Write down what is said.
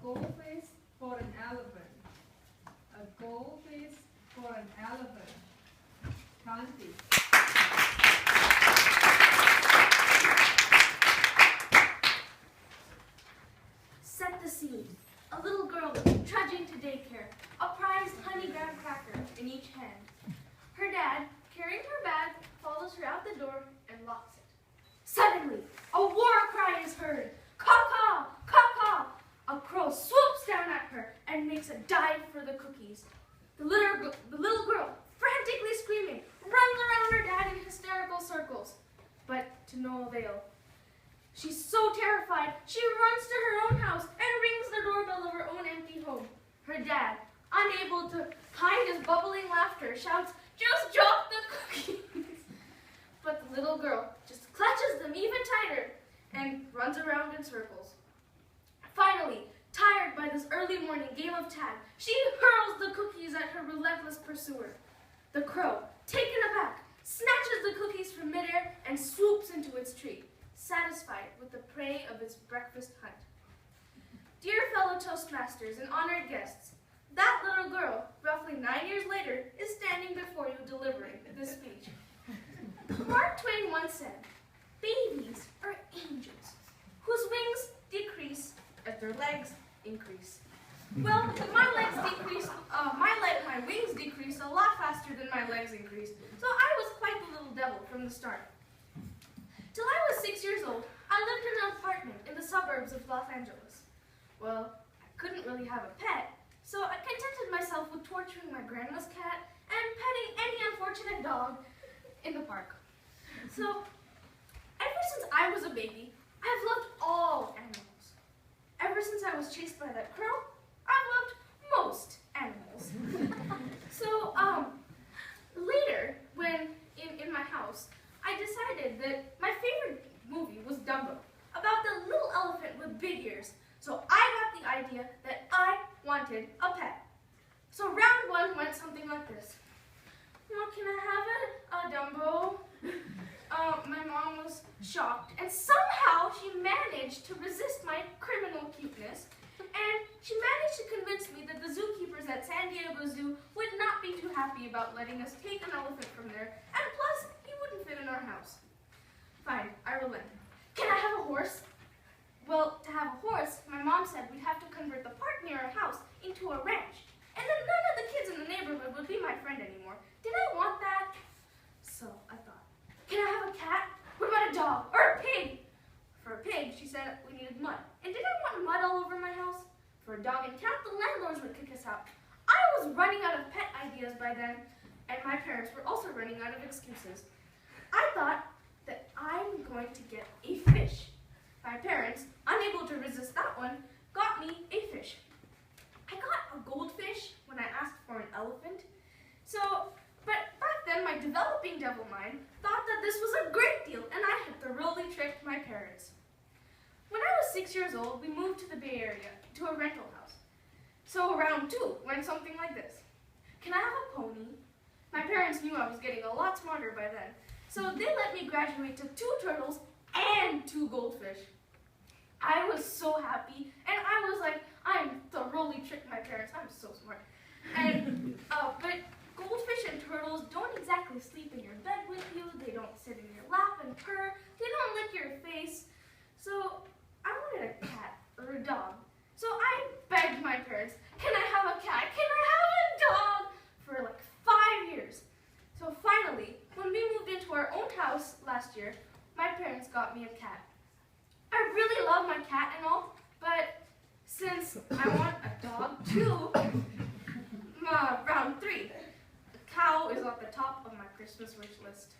goldfish for an elephant. A goldfish for an elephant. Kaanthi. Set the scene. A little girl trudging to daycare, a prized honey graham cracker in each hand. Her dad, carrying her bag, follows her out the door and locks it. Suddenly, a war cry is heard. Caw-caw! Caw-caw! A crow swoops down at her and makes a dive for the cookies. The little girl, frantically screaming, runs around her dad in hysterical circles, but to no avail. She's so terrified, she runs to her own house and rings the doorbell of her own empty home. Her dad, unable to hide his bubbling laughter, shouts, "Just drop the cookies!" But the little girl just clutches them even tighter and runs around in circles. Finally, tired by this early morning game of tag, she hurls the cookies at her relentless pursuer. The crow, taken aback, snatches the cookies from midair and swoops into its tree, satisfied with the prey of its breakfast hunt. Dear fellow Toastmasters and honored guests, that little girl, roughly 9 years later, is standing before you delivering this speech. Mark Twain once said, "Babies are angels, whose wings decrease as their legs increase." Well, my wings decreased a lot faster than my legs increased, so I was quite the little devil from the start. Till I was 6 years old, I lived in an apartment in the suburbs of Los Angeles. Well, I couldn't really have a pet, so I contented myself with torturing my grandma's cat and petting any unfortunate dog in the park. So, ever since I was a baby, I've loved all animals. Ever since I was chased by that crow, I've loved most animals. So, later, when in my house, I decided that my favorite movie was Dumbo, about the little elephant with big ears. So I got the idea that I wanted a pet. So round one went something like this. "Oh, can I have a Dumbo?" My mom was shocked, and somehow she managed to resist my criminal cuteness, and she managed to convince me that the zookeepers at San Diego Zoo would not be too happy about letting us take an elephant from there, and plus, he wouldn't fit in our house. Fine, I relented. "Can I have a horse?" Well, to have a horse, my mom said we'd have to convert the park near our house into a ranch, and then none of the kids in the neighborhood would be my friend anymore. Did I want that? So I thought, "Can I have a cat? What about a dog? Or a pig?" For a pig, she said we needed mud. And did I want mud all over my house? For a dog and cat, the landlords would kick us out. I was running out of pet ideas by then, and my parents were also running out of excuses. I thought that I'm going to get a fish. My parents, unable to resist that one, got me a fish. I got a goldfish when I asked for an elephant. But back then, my developing devil mind thought that this was a great deal, and I had thoroughly tricked my parents. When I was 6 years old, we moved to the Bay Area, to a rental house. So round two went something like this. "Can I have a pony?" My parents knew I was getting a lot smarter by then, so they let me graduate to 2 turtles and 2 goldfish. I was so happy, and I was like, I'm thoroughly tricked my parents. I'm so smart. But goldfish and turtles don't exactly sleep in your bed with you. They don't sit in your lap and purr. They don't lick your face. So I wanted a cat or a dog. So I begged my parents, "Can I have a cat? Can I have a dog?" For like 5 years. So finally, when we moved into our own house last year, my parents got me a cat. I really love my cat and all, but since I want a dog too, round 3, a cow is at the top of my Christmas wish list.